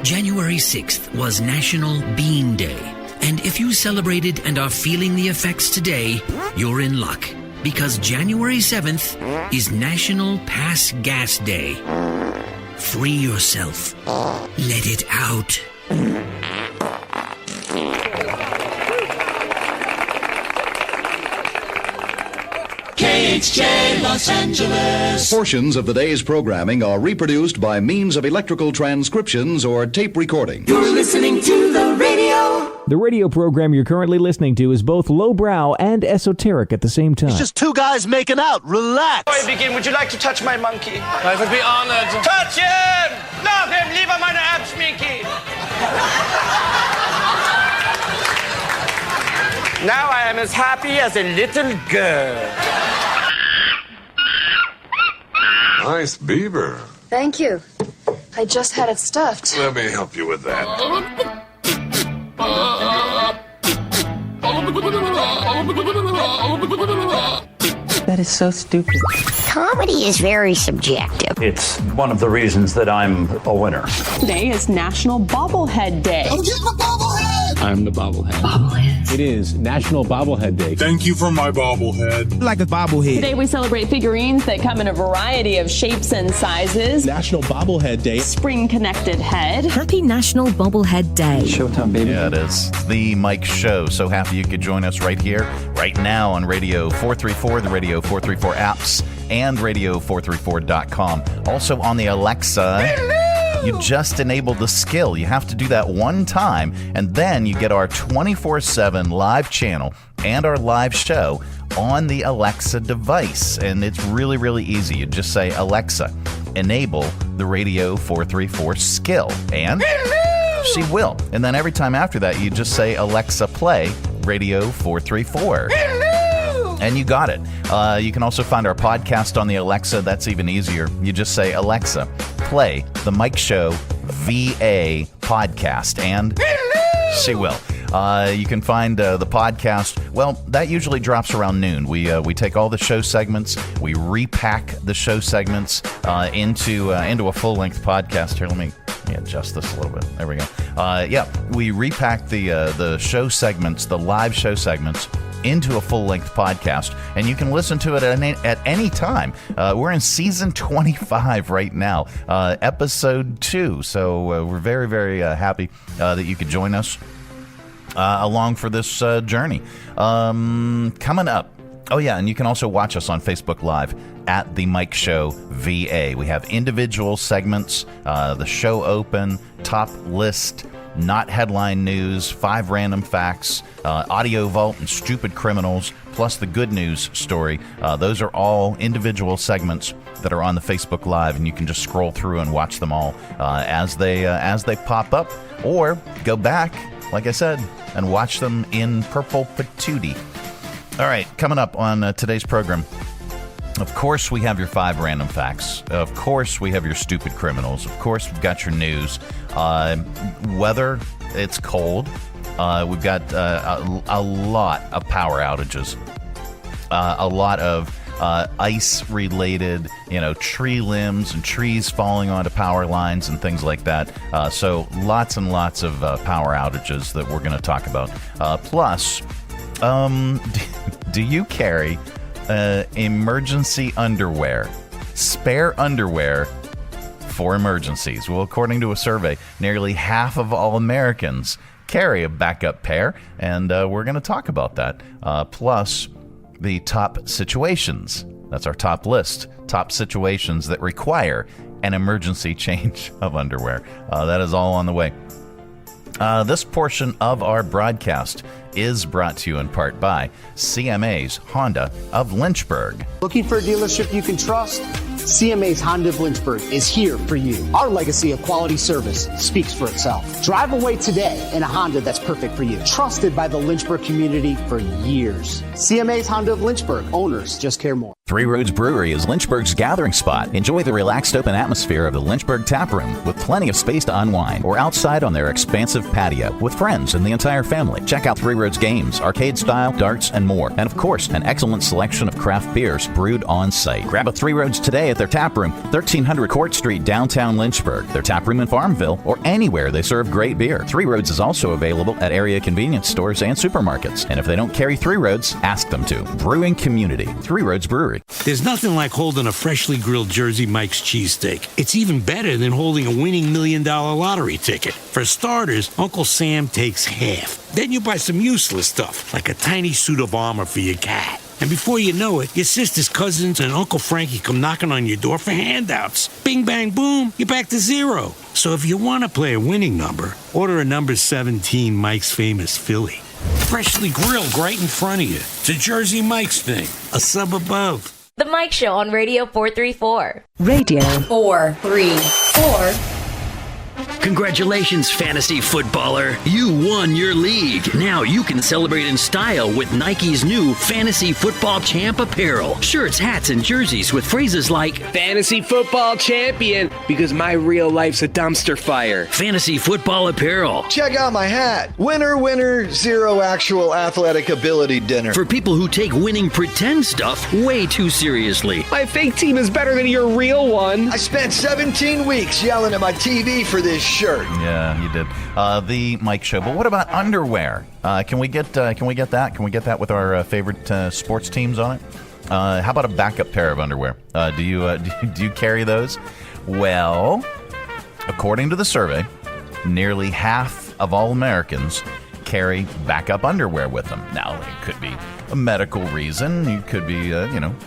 January 6th was National Bean Day. And if you celebrated and are feeling the effects today, you're in luck. Because January 7th is National Pass Gas Day. Free yourself. Let it out. KHJ Los Angeles. Portions of the day's programming are reproduced by means of electrical transcriptions or tape recording. You're listening to the radio. The radio program you're currently listening to is both lowbrow and esoteric at the same time. It's just two guys making out. Relax. Before I begin, would you like to touch my monkey? I would be honored. Touch him! Love him! Lieber meine Abschminky! Now I am as happy as a little girl. Nice beaver. Thank you. I just had it stuffed. Let me help you with that. That is so stupid. Comedy is very subjective. It's one of the reasons that I'm a winner. Today is National Bobblehead Day. I'm getting a bobblehead. I'm the bobblehead. Bobbleheads. It is National Bobblehead Day. Thank you for my bobblehead. Like a bobblehead. Today we celebrate figurines that come in a variety of shapes and sizes. National Bobblehead Day. Spring-connected head. Happy National Bobblehead Day. Showtime, baby. Yeah, it is. The Mike Show. So happy you could join us right here, right now on Radio 434, the Radio 434 apps, and radio434.com. Also on the Alexa. Hello! You just enabled the skill. You have to do that one time, and then you get our 24/7 live channel and our live show on the Alexa device. And it's really, really easy. You just say, Alexa, enable the Radio 434 skill. And she will. And then every time after that, you just say, Alexa, play Radio 434. And you got it. You can also find our podcast on the Alexa. That's even easier. You just say, Alexa, play the Mike Show VA podcast. And she will. You can find the podcast. Well, that usually drops around noon. We take all the show segments. We repack the show segments into a full-length podcast. Here, let me adjust this a little bit. There we go. We repack the show segments, the live show segments, into a full-length podcast, and you can listen to it at any time. We're in season 25 right now, episode 2. So we're very, very happy that you could join us along for this journey. Coming up. Oh, yeah, and you can also watch us on Facebook Live at The Mike Show VA. We have individual segments, the show open, top list, not headline news, 5 random facts, AudioVault and Stupid Criminalz, plus the good news story. Those are all individual segments that are on the Facebook Live, and you can just scroll through and watch them all as they pop up, or go back, like I said, and watch them in purple patootie. All right, coming up on today's program, of course, we have your 5 random facts. Of course, we have your Stupid Criminalz. Of course, we've got your news. Weather, it's cold. We've got a lot of power outages. A lot of ice-related, tree limbs and trees falling onto power lines and things like that. So lots and lots of power outages that we're going to talk about. Plus, do you carry emergency underwear, spare underwear for emergencies? Well, according to a survey, nearly half of all Americans carry a backup pair, and we're going to talk about that. Plus, the top situations. That's our top list. Top situations that require an emergency change of underwear. That is all on the way. This portion of our broadcast is brought to you in part by CMA's Honda of Lynchburg. Looking for a dealership you can trust? CMA's Honda of Lynchburg is here for you. Our legacy of quality service speaks for itself. Drive away today in a Honda that's perfect for you. Trusted by the Lynchburg community for years. CMA's Honda of Lynchburg. Owners just care more. Three Roads Brewery is Lynchburg's gathering spot. Enjoy the relaxed open atmosphere of the Lynchburg Tap Room with plenty of space to unwind, or outside on their expansive patio with friends and the entire family. Check out Three Roads games, arcade style, darts, and more. And of course, an excellent selection of craft beers brewed on site. Grab a Three Roads today at their tap room, 1300 Court Street, downtown Lynchburg. Their tap room in Farmville, or anywhere they serve great beer. Three Roads is also available at area convenience stores and supermarkets. And if they don't carry Three Roads, ask them to. Brewing community, Three Roads Brewery. There's nothing like holding a freshly grilled Jersey Mike's cheesesteak. It's even better than holding a winning $1 million lottery ticket. For starters, Uncle Sam takes half. Then you buy some useless stuff, like a tiny suit of armor for your cat. And before you know it, your sister's cousins and Uncle Frankie come knocking on your door for handouts. Bing, bang, boom, you're back to zero. So if you want to play a winning number, order a number 17 Mike's Famous Philly. Freshly grilled right in front of you. It's a Jersey Mike's thing, a sub above. The Mike Show on Radio 434. Radio 434. Congratulations, fantasy footballer. You won your league. Now you can celebrate in style with Nike's new Fantasy Football Champ apparel. Shirts, hats, and jerseys with phrases like Fantasy Football Champion, because my real life's a dumpster fire. Fantasy Football Apparel. Check out my hat. Winner, winner, zero actual athletic ability dinner. For people who take winning pretend stuff way too seriously. My fake team is better than your real one. I spent 17 weeks yelling at my TV for this shirt. Yeah, you did. The Mike Show. But what about underwear? Can we get that? Can we get that with our favorite sports teams on it? How about a backup pair of underwear? Do you carry those? Well, according to the survey, nearly half of all Americans carry backup underwear with them. Now, it could be a medical reason. You could be,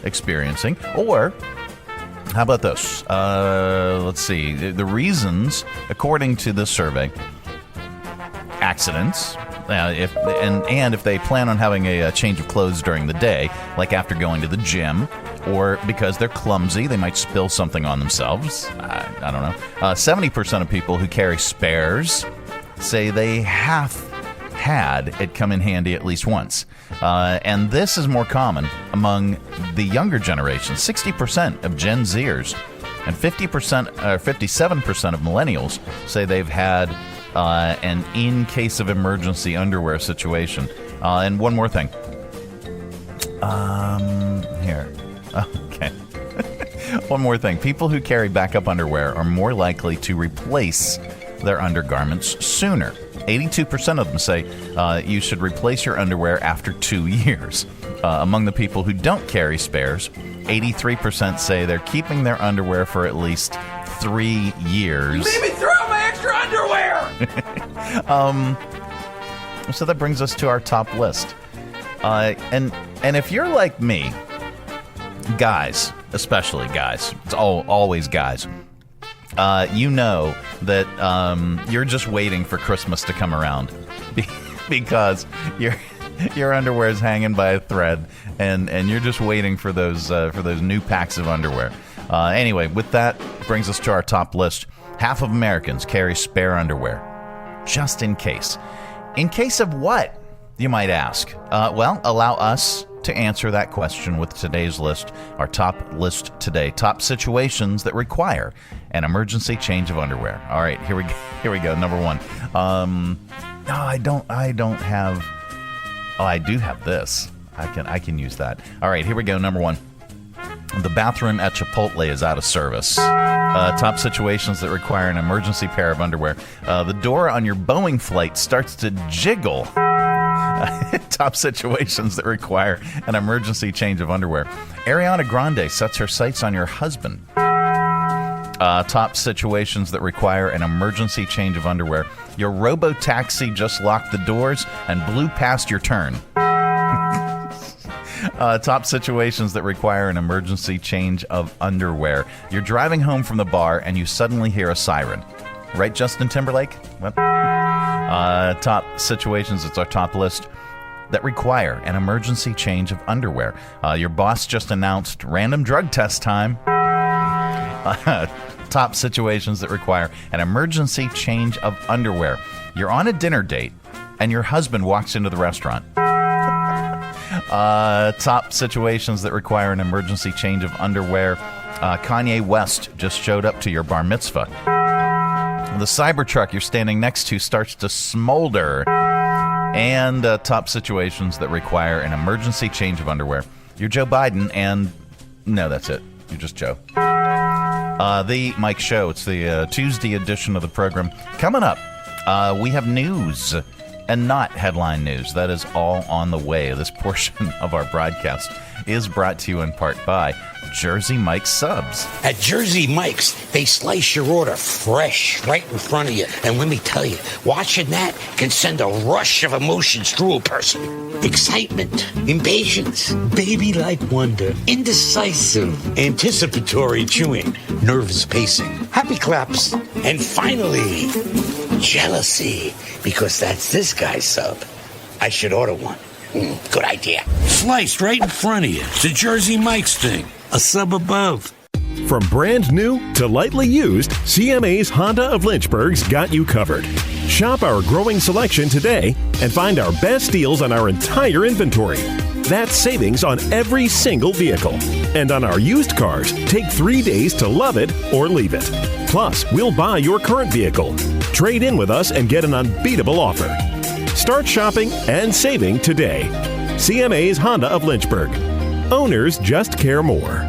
experiencing, or how about this? Let's see. The reasons, according to this survey, accidents, if they plan on having a change of clothes during the day, like after going to the gym, or because they're clumsy, they might spill something on themselves. I don't know. 70% of people who carry spares say they have had it come in handy at least once. And this is more common among the younger generation. 60% of Gen Zers and 57% of millennials say they've had an in-case of emergency underwear situation. And one more thing. Here. Okay. One more thing. People who carry backup underwear are more likely to replace their undergarments sooner. 82% of them say you should replace your underwear after 2 years. Among the people who don't carry spares, 83% say they're keeping their underwear for at least 3 years. You made me throw out my extra underwear! So that brings us to our top list. And if you're like me, guys, especially guys, it's always guys, you know that you're just waiting for Christmas to come around because your underwear is hanging by a thread, and you're just waiting for those new packs of underwear. Anyway, with that brings us to our top list. Half of Americans carry spare underwear, just in case. In case of what, you might ask? Well, allow us to answer that question with today's list, our top list today. Top situations that require an emergency change of underwear. All right, here we go. Number one. No, I don't have. Oh, I do have this. I can use that. All right, here we go. Number one. The bathroom at Chipotle is out of service. Top situations that require an emergency pair of underwear. The door on your Boeing flight starts to jiggle. Top situations that require an emergency change of underwear. Ariana Grande sets her sights on your husband. Top situations that require an emergency change of underwear. Your robo-taxi just locked the doors and blew past your turn. Top situations that require an emergency change of underwear. You're driving home from the bar and you suddenly hear a siren. Right, Justin Timberlake? Well, top situations, it's our top list, that require an emergency change of underwear. Your boss just announced random drug test time. Top situations that require an emergency change of underwear. You're on a dinner date and your husband walks into the restaurant. Top situations that require an emergency change of underwear. Kanye West just showed up to your bar mitzvah. The Cybertruck you're standing next to starts to smolder. And top situations that require an emergency change of underwear. You're Joe Biden and... No, that's it. You're just Joe. The Mike Show. It's the Tuesday edition of the program. Coming up, we have news and not headline news. That is all on the way. This portion of our broadcast is brought to you in part by Jersey Mike's Subs. At Jersey Mike's, they slice your order fresh right in front of you. And let me tell you, watching that can send a rush of emotions through a person. Excitement, impatience, baby-like wonder, indecisive, anticipatory chewing, nervous pacing, happy claps, and finally, jealousy, because that's this guy's sub. I should order one. Good idea. Sliced right in front of you. It's a Jersey Mike's thing. A sub above. From brand new to lightly used, CMA's Honda of Lynchburg's got you covered. Shop our growing selection today and find our best deals on our entire inventory. That's savings on every single vehicle. And on our used cars, take 3 days to love it or leave it. Plus, we'll buy your current vehicle. Trade in with us and get an unbeatable offer. Start shopping and saving today. CMA's Honda of Lynchburg. Owners just care more.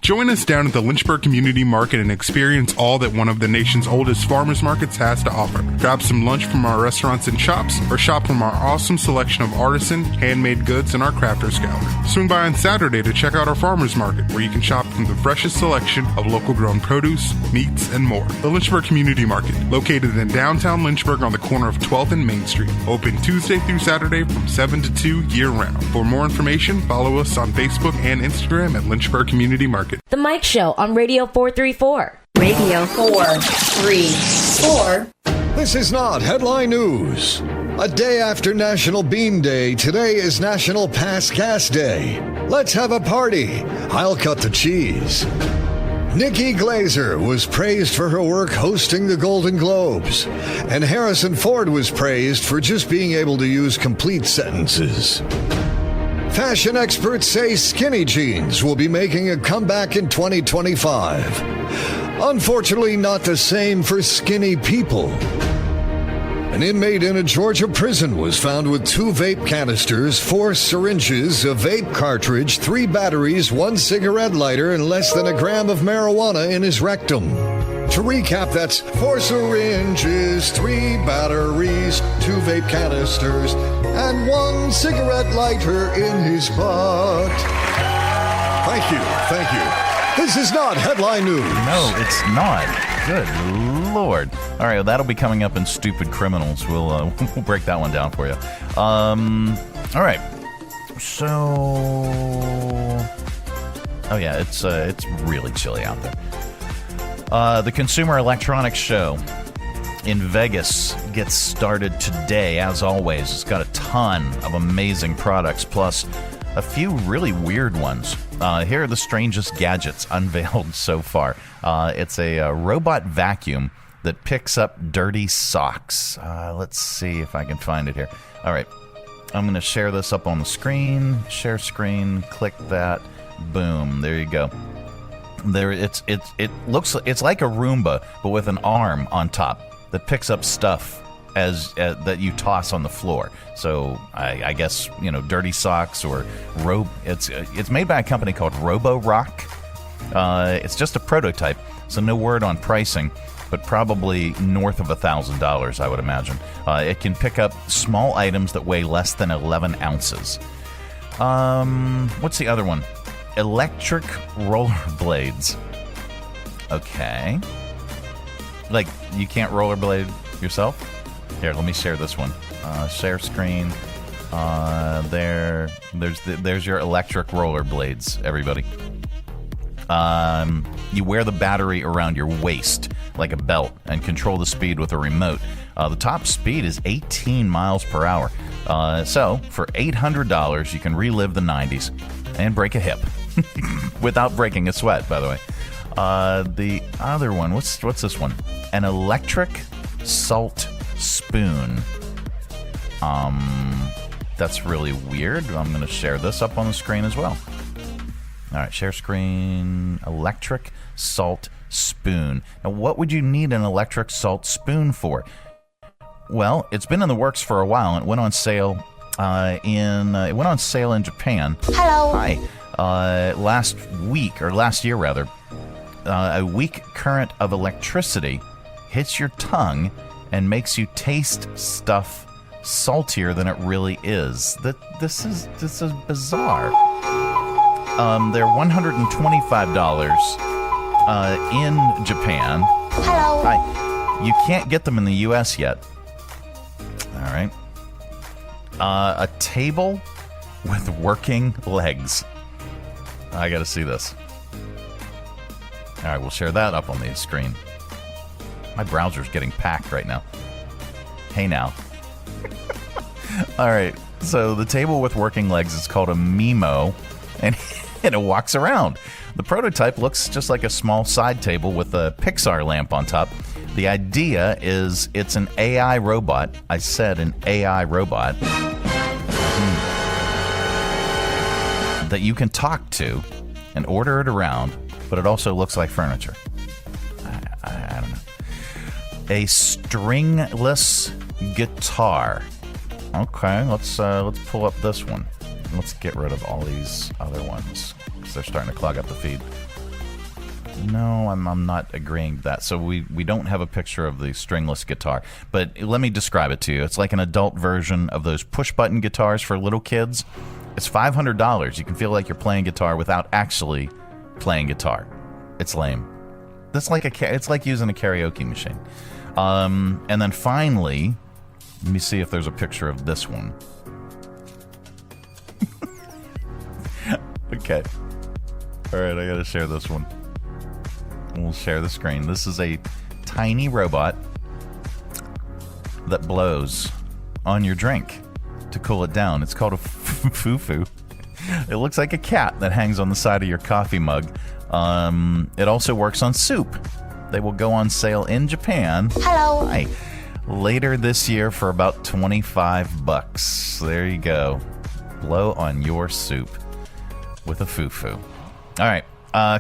Join us down at the Lynchburg Community Market and experience all that one of the nation's oldest farmers markets has to offer. Grab some lunch from our restaurants and shops, or shop from our awesome selection of artisan, handmade goods in our crafters gallery. Swing by on Saturday to check out our farmers market, where you can shop from the freshest selection of local grown produce, meats, and more. The Lynchburg Community Market, located in downtown Lynchburg on the corner of 12th and Main Street. Open Tuesday through Saturday from 7 to 2 year-round. For more information, follow us on Facebook and Instagram at Lynchburg Community Market. The Mike Show on Radio 434. Radio 434. This is not headline news. A day after National Bean Day, today is National Pass Gas Day. Let's have a party. I'll cut the cheese. Nikki Glazer was praised for her work hosting the Golden Globes, and Harrison Ford was praised for just being able to use complete sentences. Fashion experts say skinny jeans will be making a comeback in 2025. Unfortunately, not the same for skinny people. An inmate in a Georgia prison was found with 2 vape canisters, 4 syringes, a vape cartridge, 3 batteries, 1 cigarette lighter, and less than a gram of marijuana in his rectum. To recap, that's 4 syringes, 3 batteries, 2 vape canisters, and 1 cigarette lighter in his butt. Thank you. This is not headline news. No, it's not. Good Lord. All right, well, that'll be coming up in Stupid Criminalz. We'll break that one down for you. All right. So, oh yeah, it's really chilly out there. The Consumer Electronics Show in Vegas gets started today. As always, it's got a ton of amazing products, plus a few really weird ones. Here are the strangest gadgets unveiled so far. It's a robot vacuum that picks up dirty socks. Let's see if I can find it here. All right, I'm going to share this up on the screen. Share screen, click that, boom, there you go. There, it looks, it's like a Roomba, but with an arm on top that picks up stuff as that you toss on the floor. So I guess, you know, dirty socks or it's made by a company called Roborock. It's just a prototype, so no word on pricing, but probably north of $1,000, I would imagine. It can pick up small items that weigh less than 11 ounces. What's the other one? Electric rollerblades. Okay. Like, you can't rollerblade yourself? Here, let me share this one. Share screen. There's your electric rollerblades, everybody. You wear the battery around your waist like a belt and control the speed with a remote. The top speed is 18 miles per hour. So, for $800, you can relive the 90s and break a hip. Without breaking a sweat, by the way. The other one, what's this one? An electric salt spoon. That's really weird. I'm going to share this up on the screen as well. All right, share screen. Electric salt spoon. Now, what would you need an electric salt spoon for? Well, it's been in the works for a while, and it went on sale in Japan. Hello. Hi. Last year rather. a weak current of electricity hits your tongue and makes you taste stuff saltier than it really is. This is bizarre. They're $125 in Japan. Hello. Hi. You can't get them in the U.S. yet. All right. A table with working legs. I got to see this. All right, we'll share that up on the screen. My browser's getting packed right now. Hey now. All right, so the table with working legs is called a Mimo, and it walks around. The prototype looks just like a small side table with a Pixar lamp on top. The idea is it's an AI robot. I said an AI robot that you can talk to and order it around, but it also looks like furniture. I don't know. A stringless guitar. Okay, let's pull up this one. Let's get rid of all these other ones because they're starting to clog up the feed. No, I'm not agreeing with that. So we don't have a picture of the stringless guitar, but let me describe it to you. It's like an adult version of those push-button guitars for little kids. It's $500. You can feel like you're playing guitar without actually playing guitar. It's lame. It's like using a karaoke machine. And then finally, let me see if there's a picture of this one. Okay. All right, I gotta share this one. We'll share the screen. This is a tiny robot that blows on your drink to cool it down. It's called a fufu. It looks like a cat that hangs on the side of your coffee mug. It also works on soup. They will go on sale in Japan. Hello. Hi. Later this year for about $25. There you go. Blow on your soup with a fufu. All right.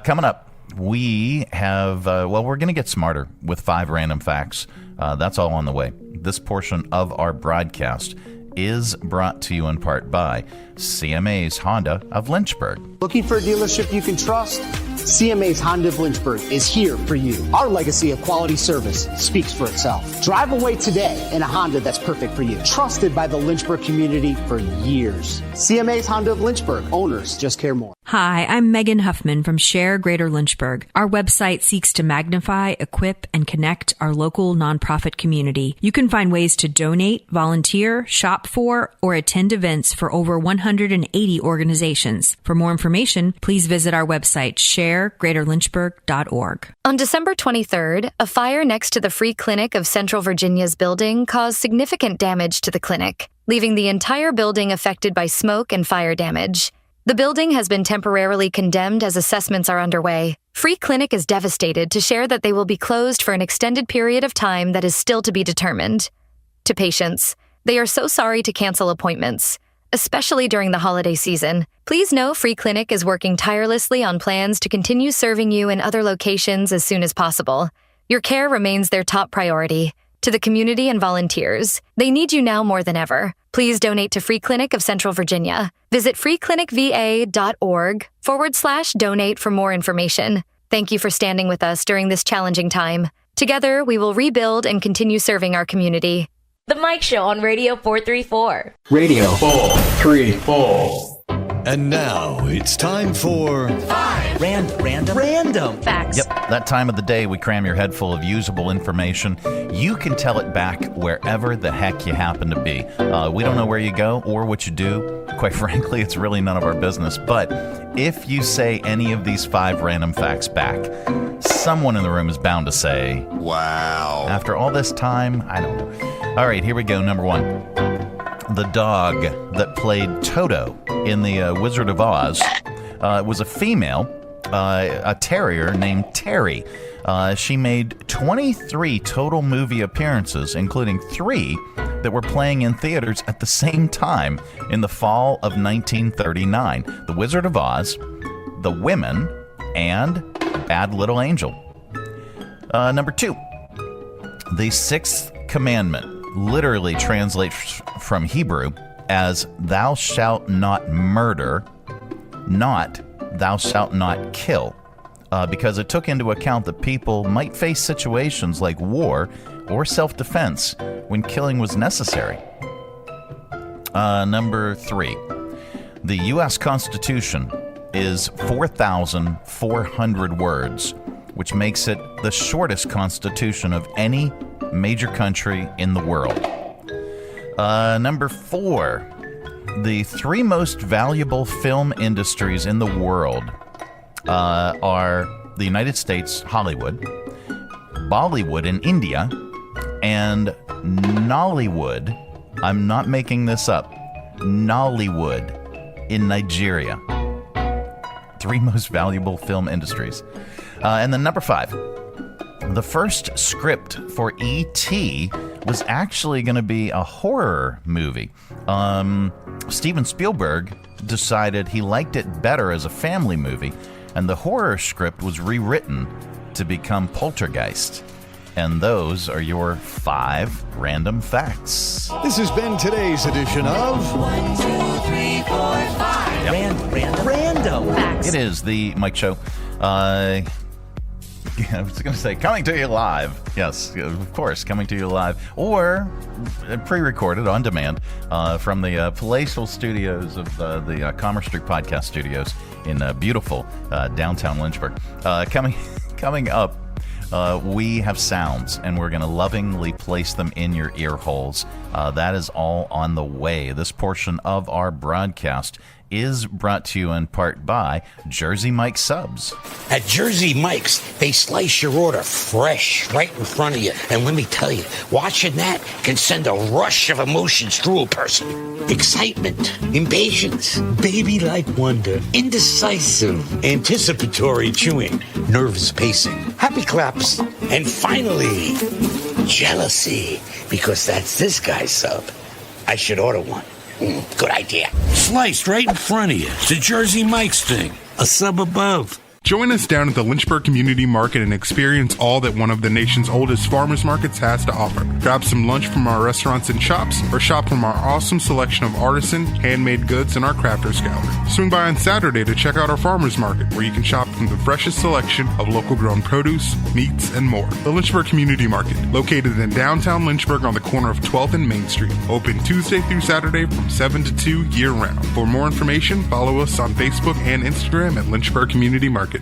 Coming up, we have, we're going to get smarter with 5 random facts. That's all on the way. This portion of our broadcast is brought to you in part by CMA's Honda of Lynchburg. Looking for a dealership you can trust? CMA's Honda of Lynchburg is here for you. Our legacy of quality service speaks for itself. Drive away today in a Honda that's perfect for you. Trusted by the Lynchburg community for years. CMA's Honda of Lynchburg. Owners just care more. Hi, I'm Megan Huffman from Share Greater Lynchburg. Our website seeks to magnify, equip, and connect our local nonprofit community. You can find ways to donate, volunteer, shop for, or attend events for over 180 organizations. For more information, please visit our website, sharegreaterlynchburg.org. On December 23rd, a fire next to the Free Clinic of Central Virginia's building caused significant damage to the clinic, leaving the entire building affected by smoke and fire damage. The building has been temporarily condemned as assessments are underway. Free Clinic is devastated to share that they will be closed for an extended period of time that is still to be determined. To patients, they are so sorry to cancel appointments, especially during the holiday season. Please know Free Clinic is working tirelessly on plans to continue serving you in other locations as soon as possible. Your care remains their top priority. To the community and volunteers, they need you now more than ever. Please donate to Free Clinic of Central Virginia. Visit freeclinicva.org/donate for more information. Thank you for standing with us during this challenging time. Together, we will rebuild and continue serving our community. The Mike Show on Radio 434. Radio 434. And now it's time for 5 random facts. Yep, that time of the day we cram your head full of usable information. You can tell it back wherever the heck you happen to be. We don't know where you go or what you do. Quite frankly, it's really none of our business. But if you say any of these 5 random facts back, someone in the room is bound to say, wow. After all this time, I don't know. All right, here we go. Number 1. The dog that played Toto in the Wizard of Oz was a female, a terrier named Terry. She made 23 total movie appearances, including 3 that were playing in theaters at the same time in the fall of 1939. The Wizard of Oz, The Women, and Bad Little Angel. Number 2. The 6th commandment literally translates from Hebrew as thou shalt not murder, not thou shalt not kill. because it took into account that people might face situations like war or self-defense when killing was necessary. Number 3. The U.S. Constitution is 4,400 words, which makes it the shortest constitution of any major country in the world. Number 4. The 3 most valuable film industries in the world are the United States, Hollywood, Bollywood in India, and Nollywood. I'm not making this up. Nollywood in Nigeria. 3 most valuable film industries. And then number 5. The first script for E.T. was actually going to be a horror movie. Steven Spielberg decided he liked it better as a family movie, and the horror script was rewritten to become Poltergeist. And those are your 5 random facts. This has been today's edition of 1, 2, 3, 4, 5. Random Facts. It is the Mike Show. I was going to say, coming to you live. Yes, of course, coming to you live. Or pre-recorded on demand from the palatial studios of the Commerce Street Podcast Studios in beautiful downtown Lynchburg. Coming up, we have sounds, and we're going to lovingly place them in your ear holes. That is all on the way. This portion of our broadcast is brought to you in part by Jersey Mike Subs. At Jersey Mike's, they slice your order fresh right in front of you. And let me tell you, watching that can send a rush of emotions through a person. Excitement, impatience, baby-like wonder, indecisive, anticipatory chewing, nerves pacing, happy claps, and finally, jealousy, because that's this guy's sub. I should order one. Good idea. Sliced right in front of you. It's a Jersey Mike's thing. A sub above. Join us down at the Lynchburg Community Market and experience all that one of the nation's oldest farmers markets has to offer. Grab some lunch from our restaurants and shops, or shop from our awesome selection of artisan, handmade goods in our crafters gallery. Swing by on Saturday to check out our farmers market, where you can shop from the freshest selection of local grown produce, meats, and more. The Lynchburg Community Market, located in downtown Lynchburg on the corner of 12th and Main Street. Open Tuesday through Saturday from 7 to 2 year-round. For more information, follow us on Facebook and Instagram at Lynchburg Community Market.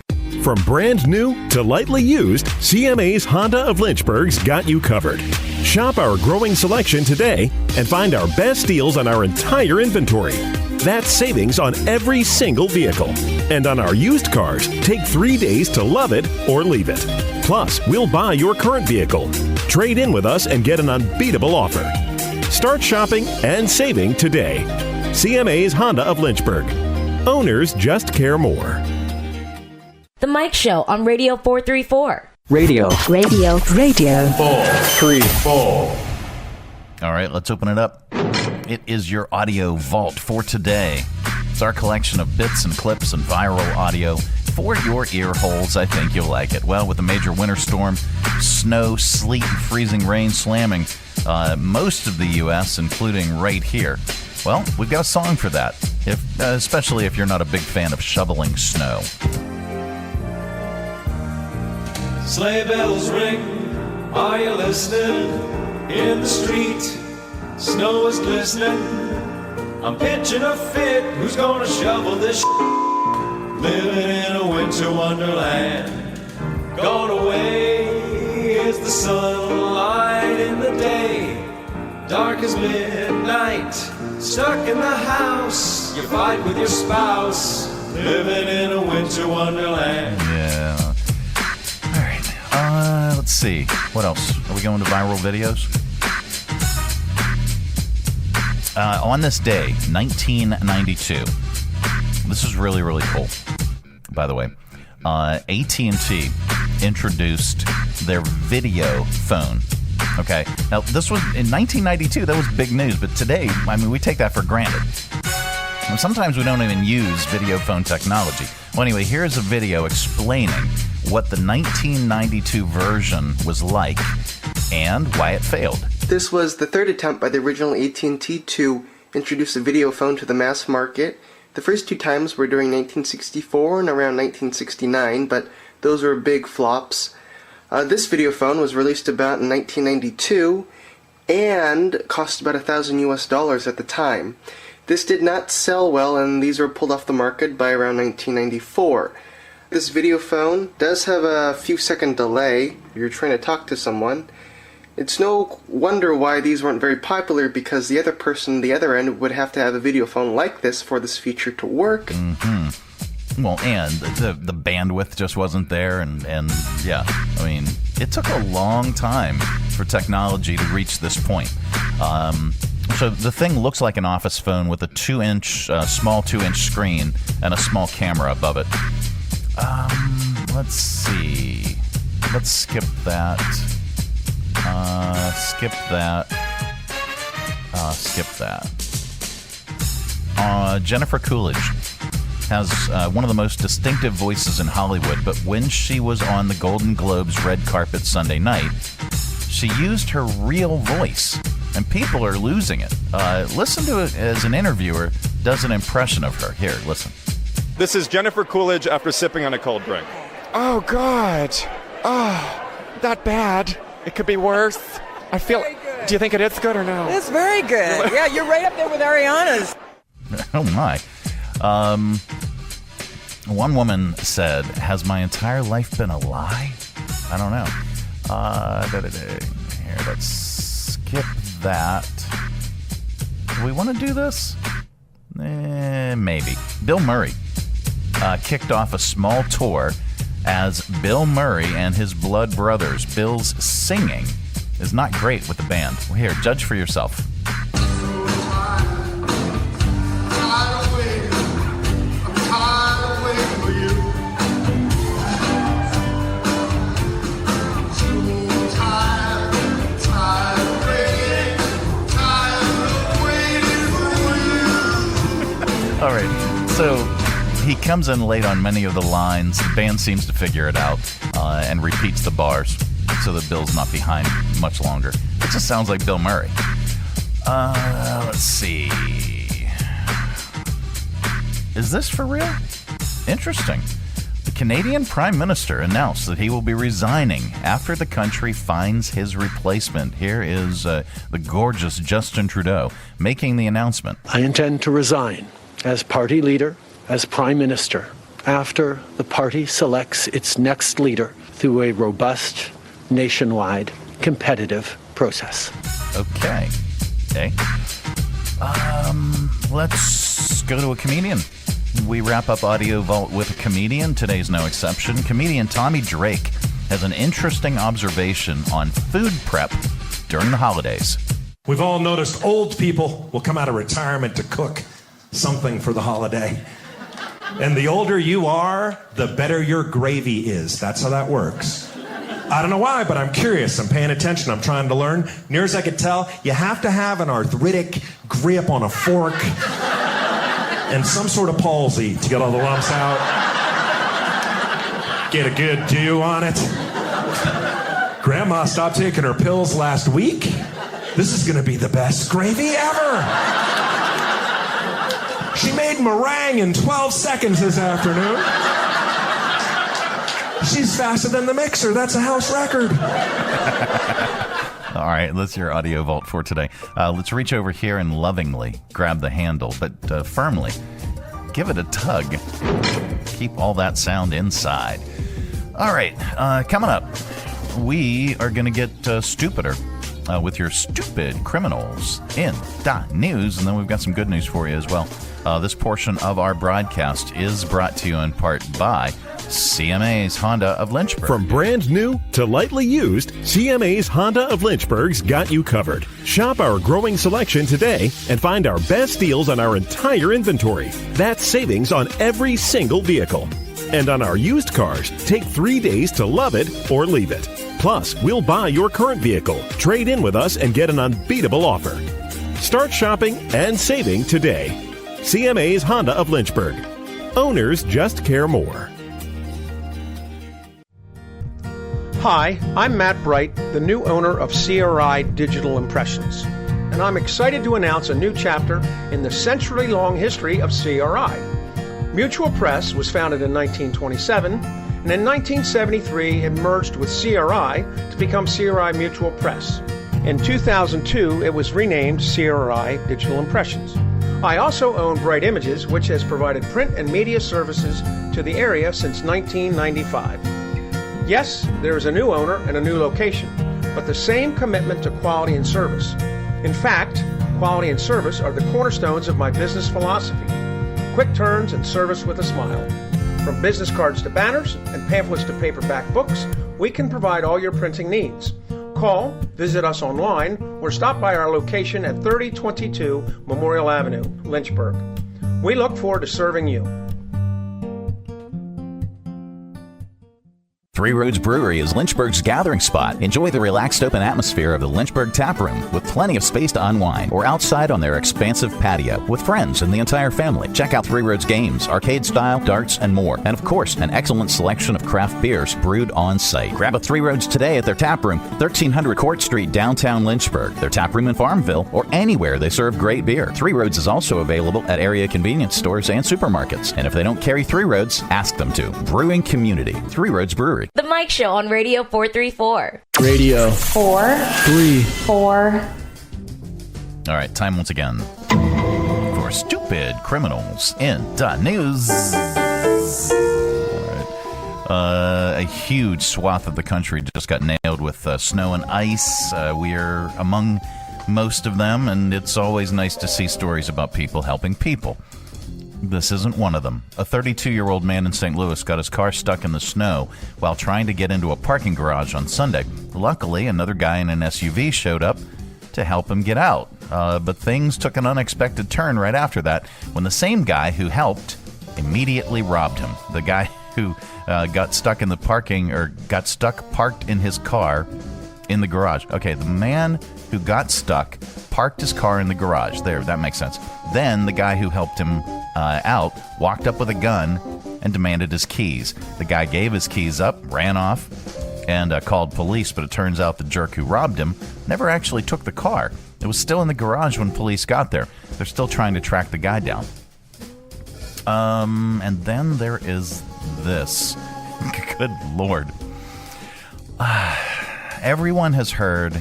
From brand new to lightly used, CMA's Honda of Lynchburg's got you covered. Shop our growing selection today and find our best deals on our entire inventory. That's savings on every single vehicle. And on our used cars, take 3 days to love it or leave it. Plus, we'll buy your current vehicle. Trade in with us and get an unbeatable offer. Start shopping and saving today. CMA's Honda of Lynchburg. Owners just care more. The Mike Show on Radio 434. Radio 434. All right, let's open it up. It is your audio vault for today. It's our collection of bits and clips and viral audio for your ear holes. I think you'll like it. Well, with a major winter storm, snow, sleet, and freezing rain slamming most of the U.S., including right here. Well, we've got a song for that, especially if you're not a big fan of shoveling snow. Sleigh bells ring, are you listening? In the street, snow is glistening. I'm pitching a fit, who's gonna shovel this Living in a winter wonderland. Gone away is the sunlight in the day. Dark as midnight, stuck in the house. You fight with your spouse, living in a winter wonderland. Yeah. Let's see. What else? Are we going to viral videos? On this day, 1992. This is really, really cool, by the way. AT&T introduced their video phone. Okay. Now, this was in 1992. That was big news. But today, I mean, we take that for granted. And sometimes we don't even use video phone technology. Well, anyway, here's a video explaining what the 1992 version was like and why it failed. This was the third attempt by the original AT&T to introduce a video phone to the mass market. The first 2 times were during 1964 and around 1969, but Those were big flops. This video phone was released about in 1992 and cost about $1,000 at the time. This did not sell well, and these were pulled off the market by around 1994. This video phone does have a few second delay if you're trying to talk to someone. It's no wonder why these weren't very popular, because the other person on the other end would have to have a video phone like this for this feature to work. Mm-hmm. Well, and the bandwidth just wasn't there, and yeah, I mean, it took a long time for technology to reach this point. So the thing looks like an office phone with a small 2-inch screen and a small camera above it. Let's see. Let's skip that. Skip that. Skip that. Jennifer Coolidge has one of the most distinctive voices in Hollywood, but when she was on the Golden Globes red carpet Sunday night, she used her real voice, and people are losing it. Listen to it as an interviewer does an impression of her. Here, listen. This is Jennifer Coolidge after sipping on a cold drink. Oh, God. Oh, that bad. It could be worse. I feel... Do you think it is good or no? It's very good. Yeah, you're right up there with Ariana's. Oh, my. One woman said, "Has my entire life been a lie?" I don't know. Here, let's skip that. Do we want to do this? Maybe. Bill Murray kicked off a small tour as Bill Murray and his blood brothers. Bill's singing is not great with the band. Well, here, judge for yourself. All right, so he comes in late on many of the lines. The band seems to figure it out and repeats the bars so that Bill's not behind much longer. It just sounds like Bill Murray. Let's see. Is this for real? Interesting. The Canadian Prime Minister announced that he will be resigning after the country finds his replacement. Here is the gorgeous Justin Trudeau making the announcement. I intend to resign as party leader, as Prime Minister, after the party selects its next leader through a robust, nationwide, competitive process. Okay. Let's go to a comedian. We wrap up AudioVault with a comedian. Today's no exception. Comedian Tommy Drake has an interesting observation on food prep during the holidays. We've all noticed old people will come out of retirement to cook something for the holiday. And the older you are, the better your gravy is. That's how that works. I don't know why, but I'm curious. I'm paying attention. I'm trying to learn. Near as I could tell, you have to have an arthritic grip on a fork and some sort of palsy to get all the lumps out. Get a good dew on it. Grandma stopped taking her pills last week. This is going to be the best gravy ever. She made meringue in 12 seconds this afternoon. She's faster than the mixer. That's a house record. All right, that's your AudioVault for today. Let's reach over here and lovingly grab the handle, but firmly give it a tug. Keep all that sound inside. All right, coming up, we are going to get stupider with your stupid criminals in the news, and then we've got some good news for you as well. This portion of our broadcast is brought to you in part by CMA's Honda of Lynchburg. From brand new to lightly used, CMA's Honda of Lynchburg's got you covered. Shop our growing selection today and find our best deals on our entire inventory. That's savings on every single vehicle. And on our used cars, take 3 days to love it or leave it. Plus, we'll buy your current vehicle, trade in with us, and get an unbeatable offer. Start shopping and saving today. CMA's Honda of Lynchburg. Owners just care more. Hi, I'm Matt Bright, the new owner of CRI Digital Impressions, and I'm excited to announce a new chapter in the century-long history of CRI. Mutual Press was founded in 1927 and in 1973 it merged with CRI to become CRI Mutual Press. In 2002, it was renamed CRI Digital Impressions. I also own Bright Images, which has provided print and media services to the area since 1995. Yes, there is a new owner and a new location, but the same commitment to quality and service. In fact, quality and service are the cornerstones of my business philosophy. Quick turns and service with a smile. From business cards to banners and pamphlets to paperback books, we can provide all your printing needs. Call, visit us online, or stop by our location at 3022 Memorial Avenue, Lynchburg. We look forward to serving you. Three Roads Brewery is Lynchburg's gathering spot. Enjoy the relaxed open atmosphere of the Lynchburg Tap Room with plenty of space to unwind, or outside on their expansive patio with friends and the entire family. Check out Three Roads games, arcade style, darts, and more. And of course, an excellent selection of craft beers brewed on site. Grab a Three Roads today at their tap room, 1300 Court Street, downtown Lynchburg. Their tap room in Farmville, or anywhere they serve great beer. Three Roads is also available at area convenience stores and supermarkets. And if they don't carry Three Roads, ask them to. Brewing community, Three Roads Brewery. The Mike Show on Radio 434. Radio 4 3 4. All right, time once again for Stupid Criminals in the News. All right. A huge swath of the country just got nailed with snow and ice. We are among most of them, and it's always nice to see stories about people helping people. This isn't one of them. A 32-year-old man in St. Louis got his car stuck in the snow while trying to get into a parking garage on Sunday. Luckily, another guy in an SUV showed up to help him get out. But things took an unexpected turn right after that when the same guy who helped immediately robbed him. The guy who got stuck in the parking, or got stuck parked in his car in the garage. Okay, the man who got stuck parked his car in the garage. There, that makes sense. Then the guy who helped him out walked up with a gun and demanded his keys. The guy gave his keys up, ran off, and called police, but it turns out the jerk who robbed him never actually took the car. It was still in the garage when police got there. They're still trying to track the guy down. And then there is this. Good Lord. Everyone has heard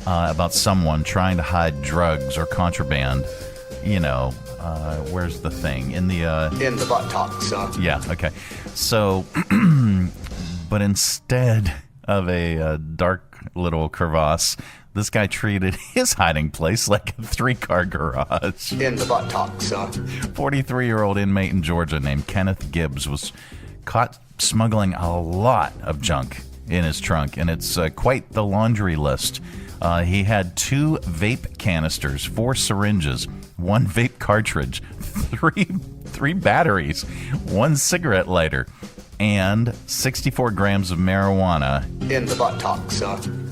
about someone trying to hide drugs or contraband. You know, where's the thing? In the buttocks. Yeah, okay. So, but instead of a dark little crevasse, this guy treated his hiding place like a 3-car garage. In the buttocks. 43-year-old inmate in Georgia named Kenneth Gibbs was caught smuggling a lot of junk in his trunk, and it's quite the laundry list. He had 2 vape canisters, 4 syringes, 1 vape cartridge, 3 batteries, 1 cigarette lighter, and 64 grams of marijuana. In the buttocks.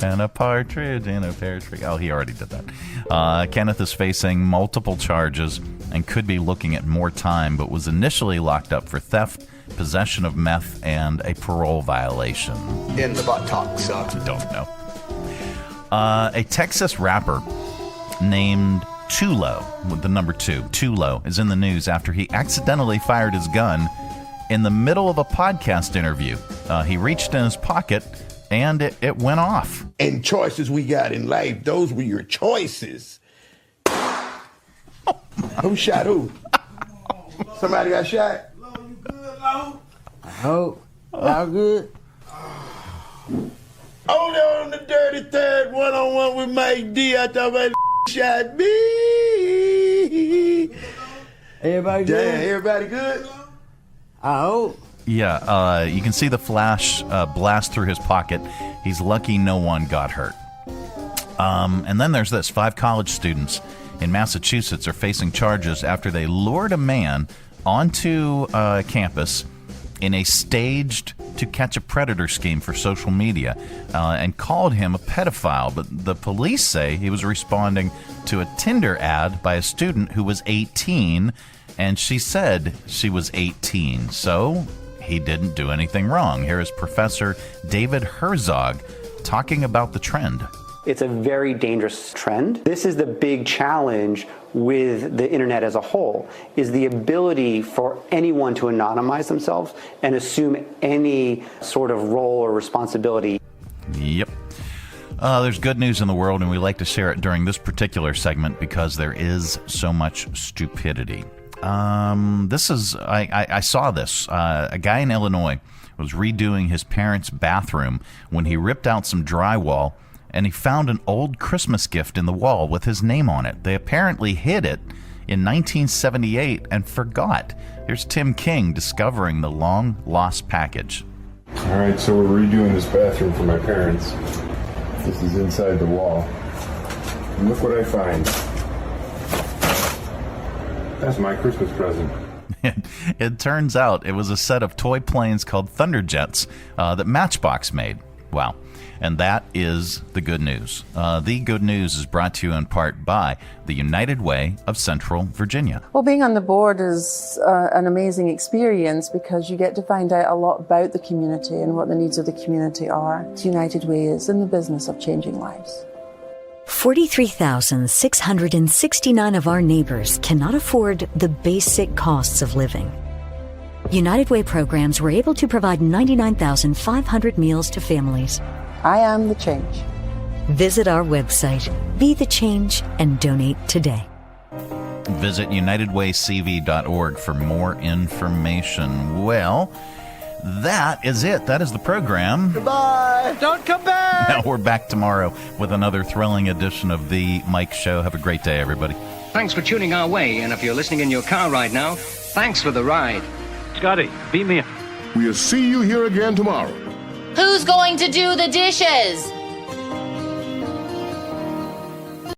And a partridge in a pear tree. Oh, he already did that. Kenneth is facing multiple charges and could be looking at more time, but was initially locked up for theft, possession of meth, and a parole violation. In the buttocks. Don't know. A Texas rapper named Tulo, with the number 2, Tulo, is in the news after he accidentally fired his gun in the middle of a podcast interview. He reached in his pocket and it went off. And choices we got in life, those were your choices. Who shot who? Somebody got shot? I hope. All good? Only on the dirty third, one-on-one with Mike D. I thought my shot me. Everybody good? Damn, everybody good? I hope. Yeah, you can see the flash blast through his pocket. He's lucky no one got hurt. And then there's this. 5 college students in Massachusetts are facing charges after they lured a man onto campus in a staged to catch a predator scheme for social media and called him a pedophile. But the police say he was responding to a Tinder ad by a student who was 18, and she said she was 18. So he didn't do anything wrong. Here is Professor David Herzog talking about the trend. It's a very dangerous trend. This is the big challenge with the internet as a whole, is the ability for anyone to anonymize themselves and assume any sort of role or responsibility. Yep. There's good news in the world, and we like to share it during this particular segment because there is so much stupidity. I saw this. A guy in Illinois was redoing his parents' bathroom when he ripped out some drywall, and he found an old Christmas gift in the wall with his name on it. They apparently hid it in 1978 and forgot. Here's Tim King discovering the long-lost package. All right, so we're redoing this bathroom for my parents. This is inside the wall. And look what I find. That's my Christmas present. It turns out it was a set of toy planes called Thunderjets that Matchbox made. Wow. And that is the good news. The good news is brought to you in part by the United Way of Central Virginia. Well, being on the board is an amazing experience because you get to find out a lot about the community and what the needs of the community are. United Way is in the business of changing lives. 43,669 of our neighbors cannot afford the basic costs of living. United Way programs were able to provide 99,500 meals to families. I am the change. Visit our website, Be the Change, and donate today. Visit unitedwaycv.org for more information. Well, that is it. That is the program. Goodbye. Don't come back. Now we're back tomorrow with another thrilling edition of The Mike Show. Have a great day, everybody. Thanks for tuning our way, and if you're listening in your car right now, thanks for the ride. Scotty, beat me. We'll see you here again tomorrow. Who's going to do the dishes?